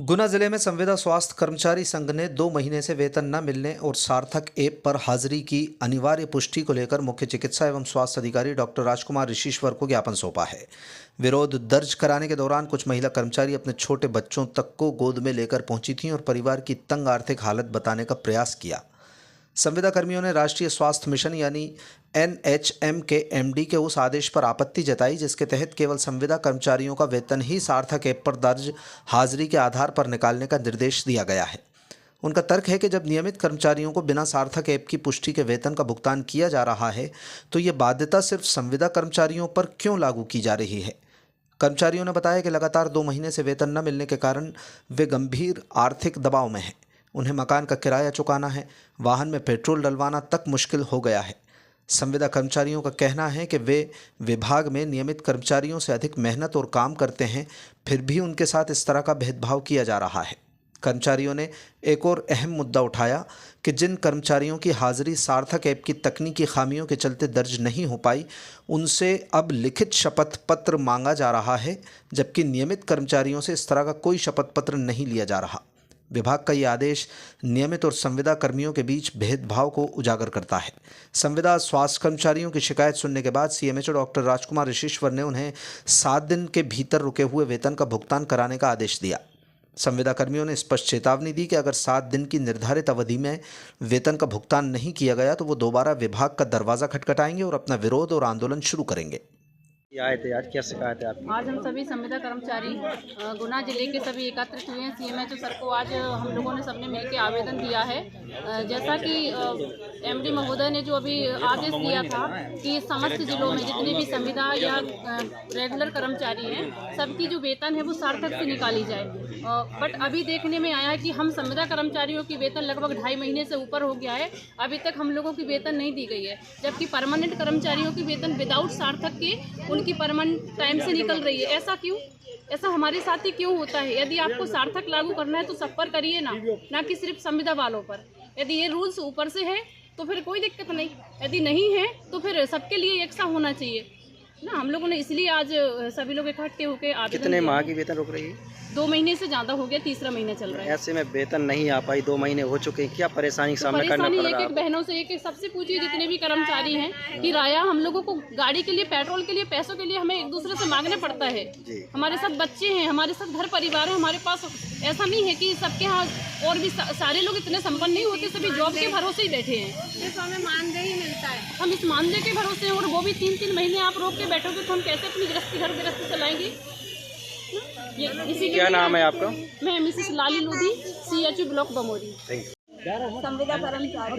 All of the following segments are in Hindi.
गुना जिले में संविदा स्वास्थ्य कर्मचारी संघ ने 2 महीने से वेतन न मिलने और सार्थक ऐप पर हाजिरी की अनिवार्य पुष्टि को लेकर मुख्य चिकित्सा एवं स्वास्थ्य अधिकारी डॉक्टर राजकुमार ऋषिश्वर को ज्ञापन सौंपा है। विरोध दर्ज कराने के दौरान कुछ महिला कर्मचारी अपने छोटे बच्चों तक को गोद में लेकर पहुंची थीं और परिवार की तंग आर्थिक हालत बताने का प्रयास किया। संविदा कर्मियों ने राष्ट्रीय स्वास्थ्य मिशन यानी NHM के MD के उस आदेश पर आपत्ति जताई जिसके तहत केवल संविदा कर्मचारियों का वेतन ही सार्थक ऐप पर दर्ज हाजिरी के आधार पर निकालने का निर्देश दिया गया है। उनका तर्क है कि जब नियमित कर्मचारियों को बिना सार्थक ऐप की पुष्टि के वेतन का भुगतान किया जा रहा है तो ये बाध्यता सिर्फ संविदा कर्मचारियों पर क्यों लागू की जा रही है। कर्मचारियों ने बताया कि लगातार 2 महीने से वेतन न मिलने के कारण वे गंभीर आर्थिक दबाव में हैं। उन्हें मकान का किराया चुकाना है, वाहन में पेट्रोल डलवाना तक मुश्किल हो गया है। संविदा कर्मचारियों का कहना है कि वे विभाग में नियमित कर्मचारियों से अधिक मेहनत और काम करते हैं, फिर भी उनके साथ इस तरह का भेदभाव किया जा रहा है। कर्मचारियों ने एक और अहम मुद्दा उठाया कि जिन कर्मचारियों की हाजिरी सार्थक ऐप की तकनीकी खामियों के चलते दर्ज नहीं हो पाई, उनसे अब लिखित शपथ पत्र मांगा जा रहा है, जबकि नियमित कर्मचारियों से इस तरह का कोई शपथ पत्र नहीं लिया जा रहा। विभाग का ये आदेश नियमित और संविदा कर्मियों के बीच भेदभाव को उजागर करता है। संविदा स्वास्थ्य कर्मचारियों की शिकायत सुनने के बाद CMHO डॉक्टर राजकुमार ऋषिश्वर ने उन्हें 7 दिन के भीतर रुके हुए वेतन का भुगतान कराने का आदेश दिया। संविदा कर्मियों ने स्पष्ट चेतावनी दी कि अगर 7 दिन की निर्धारित अवधि में वेतन का भुगतान नहीं किया गया तो वो दोबारा विभाग का दरवाज़ा खटखटाएंगे और अपना विरोध और आंदोलन शुरू करेंगे। आए थे आज, क्या शिकायत है आपकी? आज हम सभी संविदा कर्मचारी गुना जिले के सभी एकत्रित हुए हैं। CMHO सर को आज हम लोगों ने सबने मिलकर आवेदन दिया है। जैसा कि MD महोदय ने जो अभी आदेश दिया था कि समस्त जिलों में जितने भी संविदा या रेगुलर कर्मचारी हैं सबकी जो वेतन है वो सार्थक से निकाली जाए। बट अभी देखने में आया है कि हम संविदा कर्मचारियों की वेतन लगभग 2.5 महीने से ऊपर हो गया है, अभी तक हम लोगों की वेतन नहीं दी गई है, जबकि परमानेंट कर्मचारियों की वेतन विदाउट सार्थक के उनकी परमानेंट टाइम से निकल रही है। ऐसा क्यों? ऐसा हमारे साथ ही क्यों होता है? यदि आपको सार्थक लागू करना है तो सब पर करिए ना कि सिर्फ संविदा वालों पर। यदि ये रूल्स ऊपर से है तो फिर कोई दिक्कत नहीं, यदि नहीं है तो फिर सबके लिए एक सा होना चाहिए ना। हम लोगों ने इसलिए आज सभी लोग इकट्ठे होकर आवेदन। कितने माह की वेतन रुक रही है? 2 महीने से ज़्यादा हो गया, तीसरा महीना चल रहा है। ऐसे में वेतन नहीं आ पाई, 2 महीने हो चुके हैं, क्या परेशानी का सामना करना पड़ रहा है? एक बहनों से एक सबसे पूछिए, जितने भी कर्मचारी हैं, किराया हम लोगों को गाड़ी के लिए, पेट्रोल के लिए, पैसों के लिए हमें एक दूसरे से मांगने पड़ता है। हमारे साथ बच्चे हैं, हमारे साथ घर परिवार है, हमारे पास ऐसा नहीं है कि सबके यहाँ और भी सारे लोग इतने संपन्न नहीं होते, सभी जॉब के भरोसे ही बैठे हैं। तो हमें मानदेय ही मिलता है, हम इस मानदेय के भरोसे हैं और वो भी 3-3 महीने आप रोक के बैठोगे तो हम कैसे अपनी घर गृहस्थी चलाएंगे? क्या नाम है आपका? मैं मिसेस लाली लोधी, CHO ब्लॉक बमोरी। संविदा कर्मचारी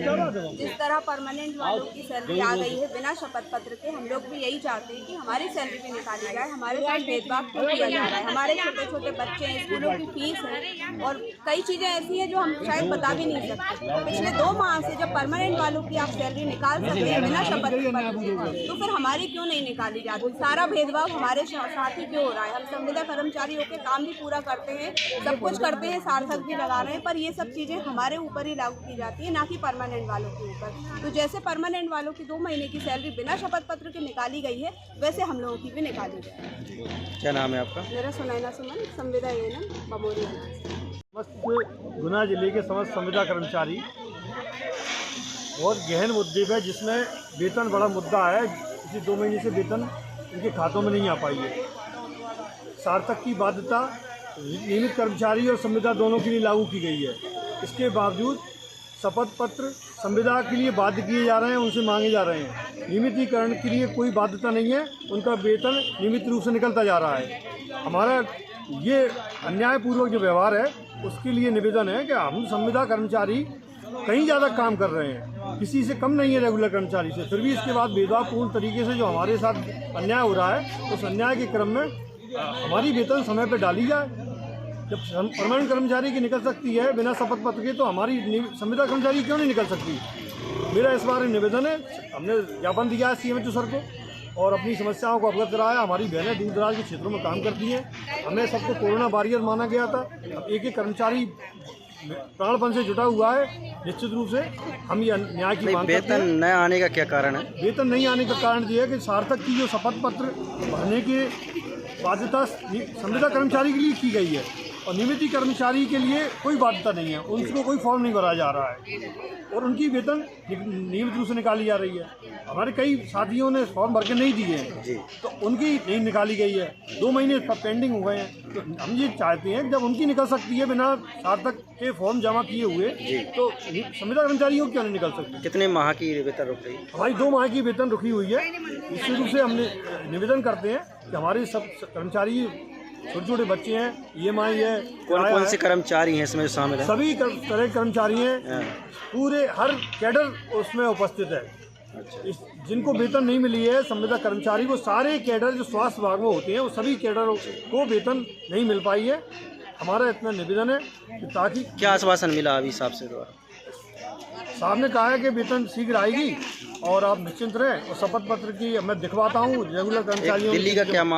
जिस तरह परमानेंट वालों की सैलरी आ गई है बिना शपथ पत्र के, हम लोग भी यही चाहते हैं कि हमारी सैलरी भी निकाली जाए। हमारे साथ भेदभाव क्यों किया जा रहा है? हमारे छोटे छोटे बच्चे हैं, स्कूलों की फीस है और कई चीज़ें ऐसी हैं जो हम शायद बता भी नहीं सकते। पिछले 2 माह से जब परमानेंट वालों की आप सैलरी निकाल सकते हैं बिना शपथ पत्र तो फिर हमारी क्यों नहीं निकाली जाती? सारा भेदभाव हमारे साथ ही क्यों हो रहा है? हम संविदा कर्मचारी होकर काम भी पूरा करते हैं, सब कुछ करते हैं, सार्थक भी लगा रहे हैं, पर ये सब चीज़ें हमारे ऊपर लागू की जाती है, ना कि परमानेंट वालों के ऊपर। तो जैसे परमानेंट वालों की 2 महीने की सैलरी बिना शपथ पत्र के निकाली गई है, वैसे हम लोगों की भी निकाली जाए। क्या नाम है आपका? मेरा सुनैना सुमन, संविदा ANM बमोरी। समस्त गुना जिले के समस्त संविदा कर्मचारी बहुत गहन मुद्दे पर, जिसमें वेतन बड़ा मुद्दा है। पिछले 2 महीने से वेतन उनके खातों में नहीं आ पाई है। सार्थक की बाध्यता नियमित कर्मचारी और संविदा दोनों के लिए लागू की गई है। इसके बावजूद शपथ पत्र संविदा के लिए बाध्य किए जा रहे हैं, उनसे मांगे जा रहे हैं। नियमितीकरण के लिए कोई बाध्यता नहीं है, उनका वेतन नियमित रूप से निकलता जा रहा है। हमारा ये अन्यायपूर्वक जो व्यवहार है उसके लिए निवेदन है कि हम संविदा कर्मचारी कहीं ज़्यादा काम कर रहे हैं, किसी से कम नहीं है रेगुलर कर्मचारी से, फिर भी इसके बाद भेदभावपूर्ण तरीके से जो हमारे साथ अन्याय हो रहा है, उस अन्याय के क्रम में हमारी वेतन समय पर डाली जाए। जब परमानेंट कर्मचारी की निकल सकती है बिना शपथ पत्र के, तो हमारी संविदा कर्मचारी क्यों नहीं निकल सकती? मेरा इस बारे में निवेदन है। हमने ज्ञापन दिया है CMHO सर को और अपनी समस्याओं को अवगत कराया। हमारी बहनें दूर दराज के क्षेत्रों में काम करती हैं, हमें सबको कोरोना वॉरियर माना गया था। अब एक कर्मचारी प्राणपण से जुटा हुआ है, निश्चित रूप से हम ये न्याय की मांग करते हैं। वेतन न आने का क्या कारण है? वेतन नहीं आने का कारण ये है कि सार्थक की जो शपथ पत्र भरने की बाध्यता संविदा कर्मचारी के लिए की गई है और नियमित कर्मचारी के लिए कोई बाध्यता नहीं है, उनको कोई फॉर्म नहीं भरा जा रहा है और उनकी वेतन नियमित रूप से निकाली जा रही है। हमारे कई साथियों ने फॉर्म भर के नहीं दिए हैं तो उनकी नहीं निकाली गई है, 2 महीने पेंडिंग हो गए हैं। तो हम ये चाहते हैं कि जब उनकी निकल सकती है बिना सार्थक के फॉर्म जमा किए हुए, तो संविदा कर्मचारियों क्यों नहीं निकल सकती? कितने माह की वेतन रुक रही? हमारी 2 माह की वेतन रुकी हुई है। इस रूप से हमने निवेदन करते हैं कि हमारे सब कर्मचारी, छोटे छोटे बच्चे हैं, EMI है, कौन कौन से कर्मचारी हैं इसमें शामिल हैं? सभी तरह के कर्मचारी हैं, पूरे हर कैडर उसमें उपस्थित है। जिनको वेतन नहीं मिली है संविदा कर्मचारी को, सारे कैडर जो स्वास्थ्य विभाग में होते हैं वो सभी कैडरों को वेतन नहीं मिल पाई है। हमारा इतना निवेदन है कि ताकि क्या आश्वासन मिला अभी साहब से द्वारा? साहब ने कहा है कि वेतन शीघ्र आएगी और आप निश्चिंत रहें, और शपथ पत्र की मैं दिखवाता हूँ रेगुलर कर्मचारियों। दिल्ली का क्या